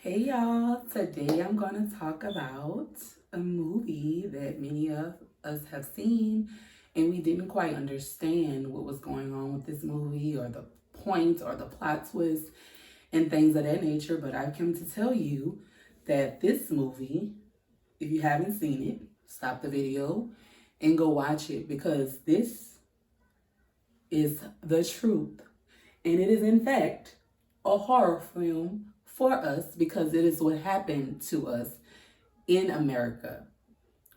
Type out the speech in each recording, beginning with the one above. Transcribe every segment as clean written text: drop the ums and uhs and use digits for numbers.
Hey y'all, today I'm going to talk about a movie that many of us have seen and we didn't quite understand what was going on with this movie or the point or the plot twist and things of that nature. But I've come to tell you that this movie, if you haven't seen it, stop the video and go watch it because this is the truth. And it is, in fact, a horror film for us because it is what happened to us in America.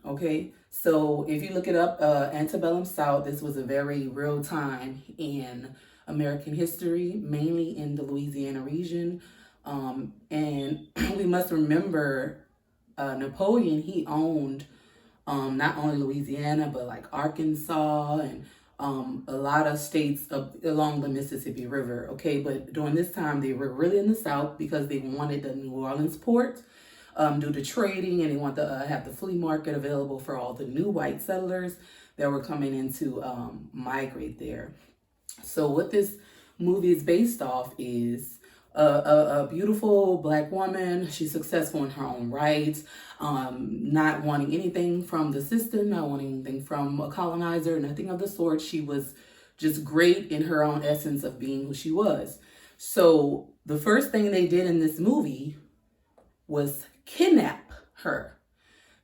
Okay, so if you look it up, Antebellum South, this was a very real time in American history, mainly in the Louisiana region. And we must remember Napoleon, he owned not only Louisiana, but like Arkansas and a lot of states along the Mississippi River. Okay, but during this time, they were really in the South because they wanted the New Orleans port due to trading, and they want to have the flea market available for all the new white settlers that were coming in to migrate there. So what this movie is based off is a beautiful black woman. She's successful in her own right, not wanting anything from the system, not wanting anything from a colonizer, nothing of the sort. She was just great in her own essence of being who she was. So the first thing they did in this movie was kidnap her.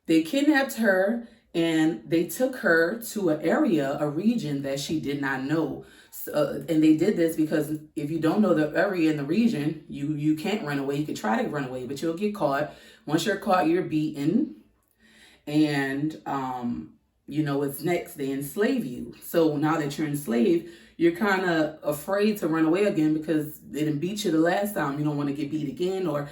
They kidnapped her and they took her to an area, a region that she did not know. And they did this because if you don't know the area in the region, you can't run away. You could try to run away, but you'll get caught. Once you're caught, you're beaten. And, what's next? They enslave you. So now that you're enslaved, you're kind of afraid to run away again because they didn't beat you the last time. You don't want to get beat again, or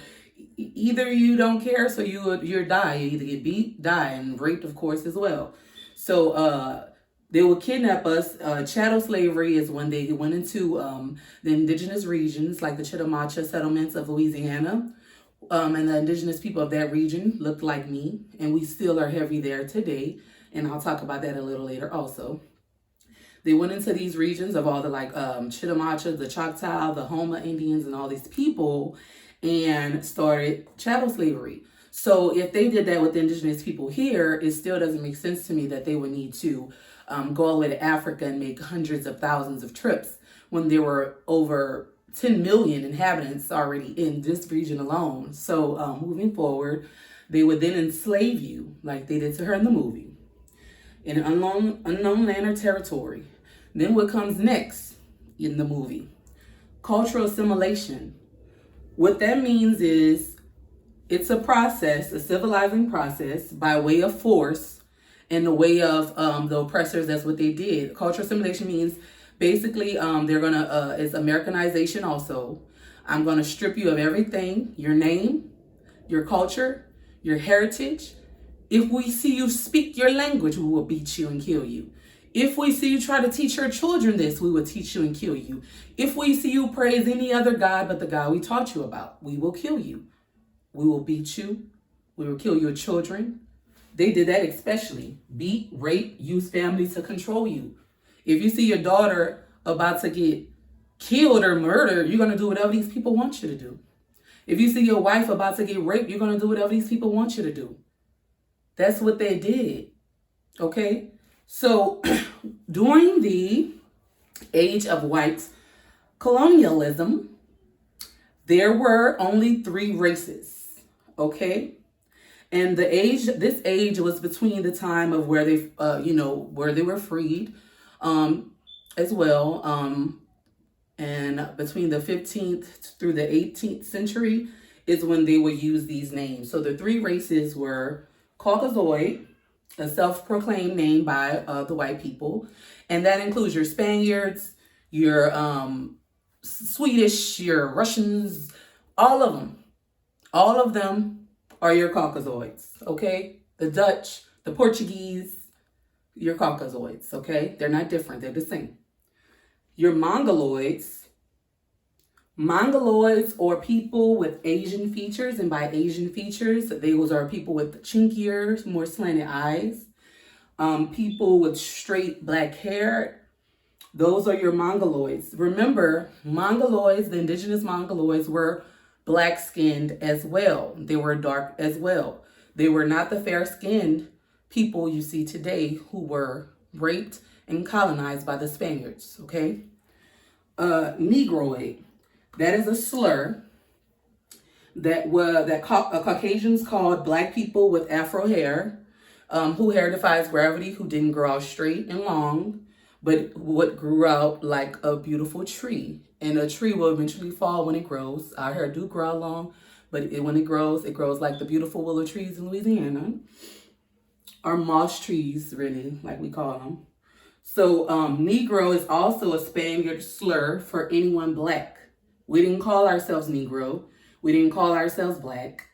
either you don't care, so you're die. You either get beat, die, and raped, of course, as well. So they would kidnap us. Chattel slavery is when they went into the indigenous regions, like the Chitimacha settlements of Louisiana. And the indigenous people of that region looked like me, and we still are heavy there today. And I'll talk about that a little later also. They went into these regions of all the Chitimacha, the Choctaw, the Homa Indians, and all these people, and started chattel slavery. So if they did that with the indigenous people here, it still doesn't make sense to me that they would need to go all the way to Africa and make hundreds of thousands of trips when there were over 10 million inhabitants already in this region alone. So moving forward, they would then enslave you like they did to her in the movie in an unknown land or territory. Then what comes next in the movie? Cultural assimilation. What that means is it's a process, a civilizing process by way of force and the way of the oppressors. That's what they did. Cultural assimilation means basically it's Americanization also. I'm going to strip you of everything, your name, your culture, your heritage. If we see you speak your language, we will beat you and kill you. If we see you try to teach your children this, we will teach you and kill you. If we see you praise any other God but the God we taught you about, we will kill you. We will beat you. We will kill your children. They did that especially. Beat, rape, use family to control you. If you see your daughter about to get killed or murdered, you're going to do whatever these people want you to do. If you see your wife about to get raped, you're going to do whatever these people want you to do. That's what they did. Okay? So during the age of white colonialism, there were only 3 races, okay? And this age was between the time of where they, where they were freed, as well, and between the 15th through the 18th century is when they would use these names. So the 3 races were Caucasoid, a self-proclaimed name by the white people, and that includes your Spaniards, your Swedish, your Russians, all of them. All of them are your Caucasoids, okay? The Dutch, the Portuguese, your Caucasoids, okay? They're not different, they're the same. Your Mongoloids are people with Asian features, and by Asian features, those are people with chinkier, more slanted eyes, people with straight black hair. Those are your Mongoloids. Remember, Mongoloids, the indigenous Mongoloids, were black-skinned as well. They were dark as well. They were not the fair-skinned people you see today who were raped and colonized by the Spaniards, okay? Negroid, that is a slur that Caucasians called black people with afro hair, who hair defies gravity, who didn't grow out straight and long, but what grew out like a beautiful tree. And a tree will eventually fall when it grows. Our hair do grow out long, but when it grows like the beautiful willow trees in Louisiana, or moss trees, really, like we call them. So Negro is also a Spaniard slur for anyone black. We didn't call ourselves Negro. We didn't call ourselves black.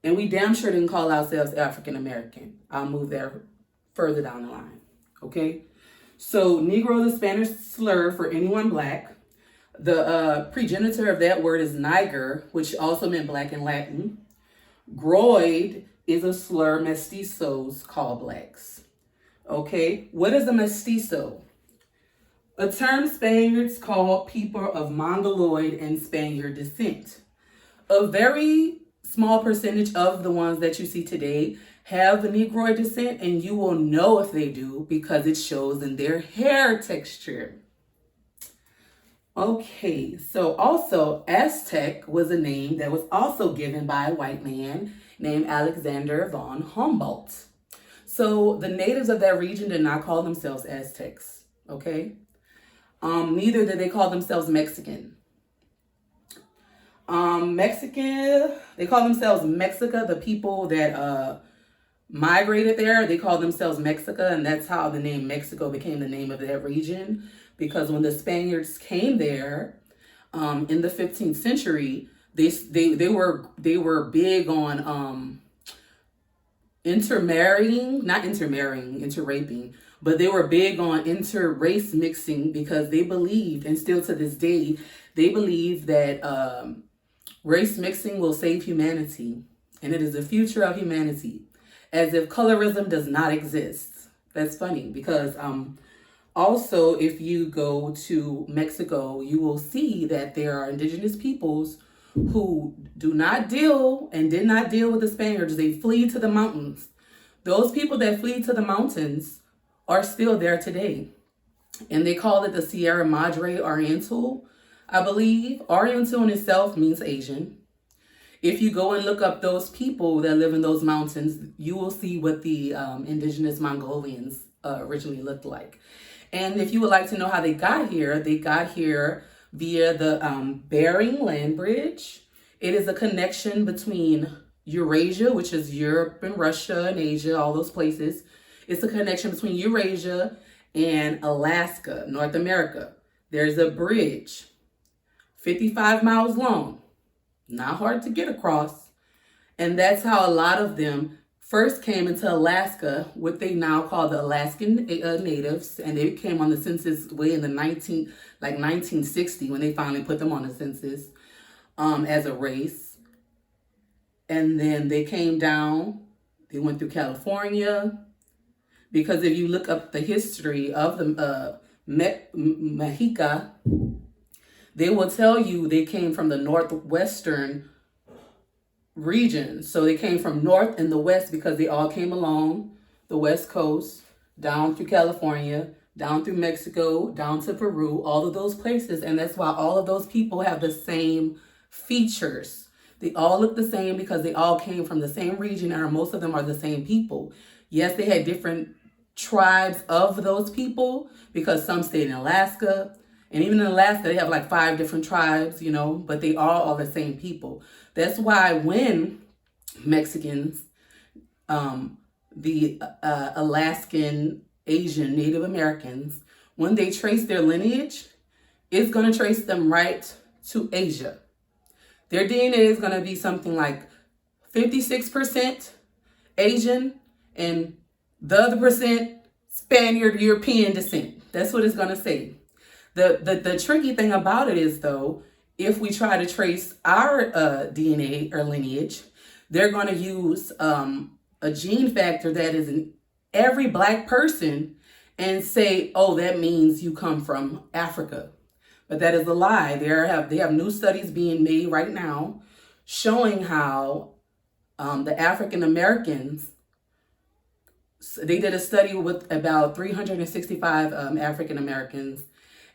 And we damn sure didn't call ourselves African American. I'll move there further down the line, okay? So Negro is a Spanish slur for anyone black. The progenitor of that word is Niger, which also meant black in Latin. Groid is a slur mestizos call blacks. Okay, what is a mestizo? A term Spaniards call people of Mongoloid and Spaniard descent. A very small percentage of the ones that you see today have the Negroid descent, and you will know if they do because it shows in their hair texture. Okay, so also Aztec was a name that was also given by a white man named Alexander von Humboldt. So the natives of that region did not call themselves Aztecs, okay? Neither did they call themselves Mexican. They call themselves Mexica, the people that migrated there. They call themselves Mexica, and that's how the name Mexico became the name of that region. Because when the Spaniards came there in the 15th century, they were big on intermarrying, but they were big on inter-race mixing because they believed, and still to this day, they believe that race mixing will save humanity, and it is the future of humanity, as if colorism does not exist. That's funny because also, if you go to Mexico, you will see that there are indigenous peoples who do not deal and did not deal with the Spaniards. They flee to the mountains. Those people that flee to the mountains are still there today. And they call it the Sierra Madre Oriental, I believe. Oriental in itself means Asian. If you go and look up those people that live in those mountains, you will see what the indigenous Mongolians originally looked like. And if you would like to know how they got here via the Bering Land Bridge. It is a connection between Eurasia, which is Europe and Russia and Asia, all those places. It's a connection between Eurasia and Alaska, North America. There's a bridge, 55 miles long, not hard to get across. And that's how a lot of them first came into Alaska, what they now call the Alaskan natives, and they came on the census way in the 1960 when they finally put them on the census as a race. And then they came down, they went through California, because if you look up the history of the Mexica, they will tell you they came from the northwestern region. So they came from north and the west because they all came along the west coast, down through California, down through Mexico, down to Peru, all of those places. And that's why all of those people have the same features. They all look the same because they all came from the same region, and most of them are the same people. Yes, they had different tribes of those people because some stayed in Alaska. And even in Alaska, they have like 5 different tribes, but they are the same people. That's why when Mexicans, the Alaskan, Asian, Native Americans, when they trace their lineage, it's going to trace them right to Asia. Their DNA is going to be something like 56% Asian and the other percent Spaniard, European descent. That's what it's going to say. The tricky thing about it is, though, if we try to trace our DNA or lineage, they're going to use a gene factor that is in every black person and say, oh, that means you come from Africa. But that is a lie. They have new studies being made right now showing how the African Americans, they did a study with about 365 African Americans,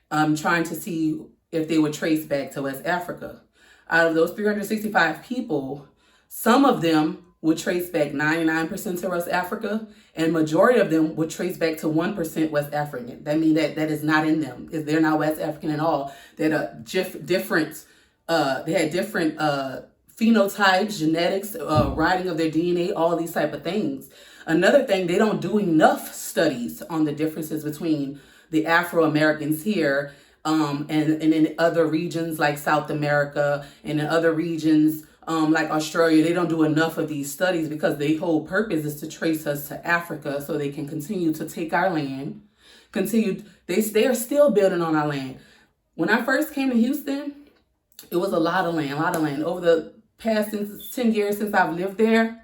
trying to see if they would trace back to West Africa. Out of those 365 people, some of them would trace back 99% to West Africa, and majority of them would trace back to 1% West African. That means that is not in them. If they're not West African at all, they're different. They had different phenotypes, genetics, writing of their DNA, all these type of things. Another thing, they don't do enough studies on the differences between the Afro-Americans here and in other regions like South America and in other regions like Australia. They don't do enough of these studies because their whole purpose is to trace us to Africa so they can continue to take our land. They are still building on our land. When I first came to Houston, it was a lot of land. Over the past 10 years since I've lived there,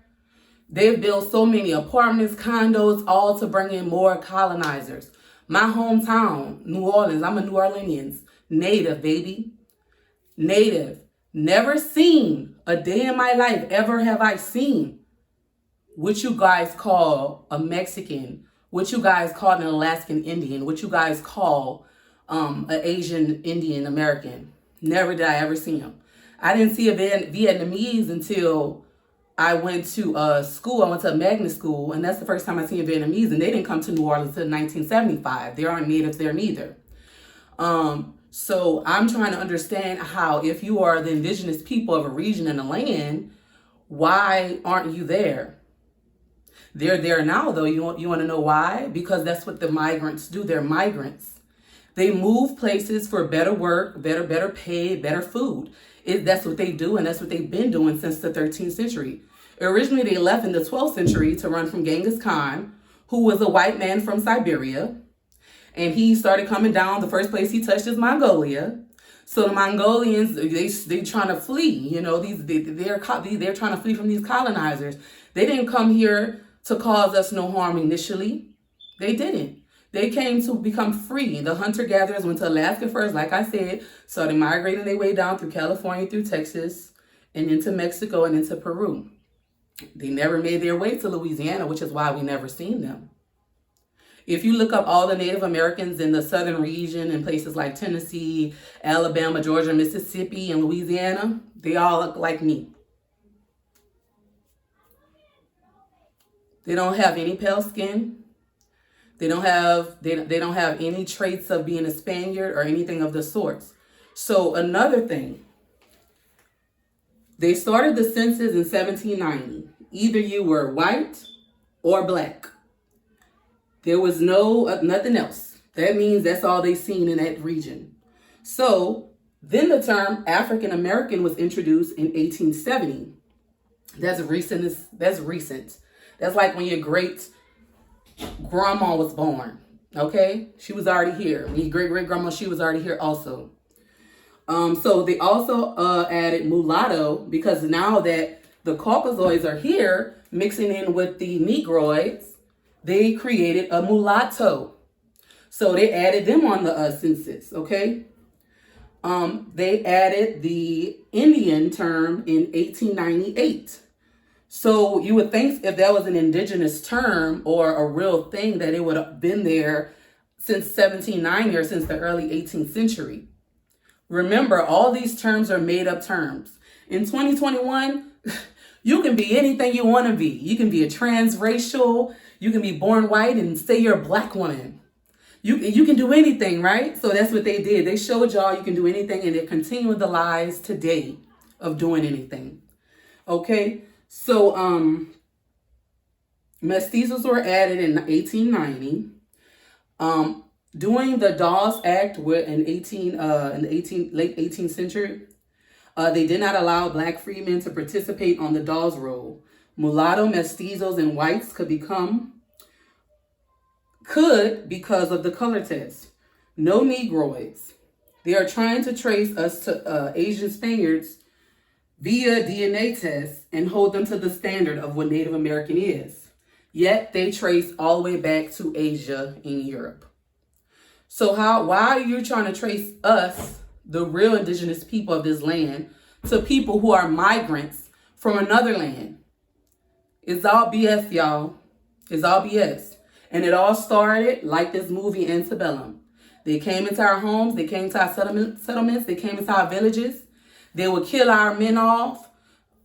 they've built so many apartments, condos, all to bring in more colonizers. My hometown, New Orleans, I'm a New Orleanian, native, baby. Native. Never seen a day in my life, ever have I seen what you guys call a Mexican, what you guys call an Alaskan Indian, what you guys call an Asian Indian American. Never did I ever see them. I didn't see a Vietnamese until I went to school. I went to a magnet school, and that's the first time I seen a Vietnamese, and they didn't come to New Orleans until 1975. There aren't natives there neither. So I'm trying to understand how, if you are the indigenous people of a region and a land, why aren't you there? They're there now, though. You want to know why? Because that's what the migrants do. They're migrants. They move places for better work, better pay, better food. That's what they do, and that's what they've been doing since the 13th century. Originally, they left in the 12th century to run from Genghis Khan, who was a white man from Siberia. And he started coming down. The first place he touched is Mongolia. So the Mongolians, they trying to flee. You know, they're trying to flee from these colonizers. They didn't come here to cause us no harm initially. They didn't. They came to become free. The hunter-gatherers went to Alaska first, like I said, started migrating their way down through California, through Texas, and into Mexico and into Peru. They never made their way to Louisiana, which is why we never seen them. If you look up all the Native Americans in the southern region in places like Tennessee, Alabama, Georgia, Mississippi, and Louisiana, they all look like me. They don't have any pale skin. They don't have any traits of being a Spaniard or anything of the sorts. So another thing, they started the census in 1790. Either you were white or black. There was nothing else. That means that's all they seen in that region. So then the term African American was introduced in 1870. That's recent. That's like when your great grandma was born. Okay, she was already here. When your great grandma, she was already here also. So they also added mulatto, because now that the Caucasoids are here mixing in with the Negroids, they created a mulatto. So they added them on the census, okay? They added the Indian term in 1898. So you would think if that was an indigenous term or a real thing, that it would have been there since 1790 or since the early 18th century. Remember, all these terms are made up terms. In 2021, you can be anything you want to be. You can be a transracial. You can be born white and say you're a black woman. You can do anything, right? So that's what they did. They showed y'all you can do anything, and they're continuing the lies today of doing anything. Okay? So mestizos were added in 1890. During the Dawes Act in the late 18th century, they did not allow black freemen to participate on the Dawes roll. Mulatto, mestizos, and whites could because of the color test. No Negroids. They are trying to trace us to Asian Spaniards via DNA tests and hold them to the standard of what Native American is. Yet they trace all the way back to Asia and Europe. So why are you trying to trace us, the real indigenous people of this land, to people who are migrants from another land. It's all BS, y'all. It's all BS. And it all started like this movie Antebellum. They came into our homes. They came to our settlements. They came into our villages. They would kill our men off,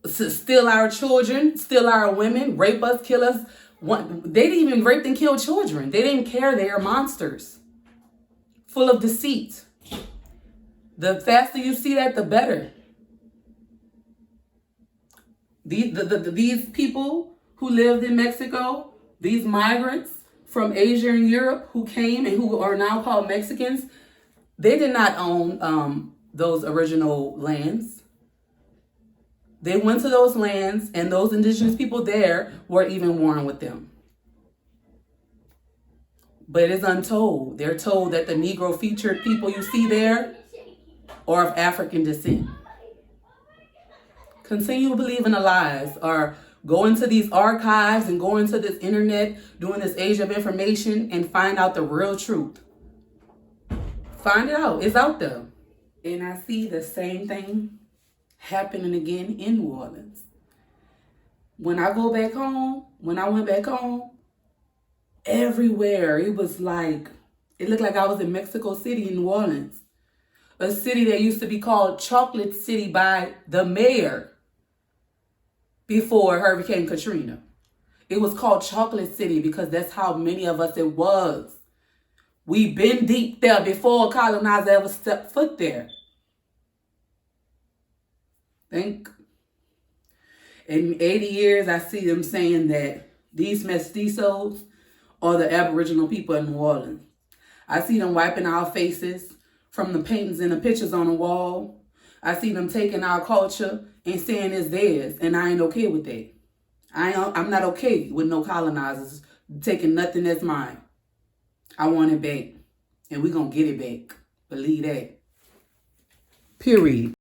steal our children, steal our women, rape us, kill us. They didn't even rape and kill children. They didn't care. They are monsters, full of deceit. The faster you see that, the better. These people who lived in Mexico, these migrants from Asia and Europe who came and who are now called Mexicans, they did not own those original lands. They went to those lands, and those indigenous people there were even warring with them. But it is untold. They're told that the Negro featured people you see there are of African descent. Continue believing the lies, or go into these archives and go into this internet, doing this age of information, and find out the real truth. Find it out. It's out there. And I see the same thing happening again in New Orleans. When I go back home, when I went back home, everywhere it was like, it looked like I was in Mexico City in New Orleans. A city that used to be called Chocolate City by the mayor before Hurricane Katrina. It was called Chocolate City because that's how many of us it was. We've been deep there before a colonizer ever stepped foot there. In 80 years, I see them saying that these mestizos are the Aboriginal people in New Orleans. I see them wiping our faces from the paintings and the pictures on the wall. I see them taking our culture and saying it's theirs, and I ain't okay with that. I'm not okay with no colonizers taking nothing that's mine. I want it back, and we're going to get it back. Believe that. Period.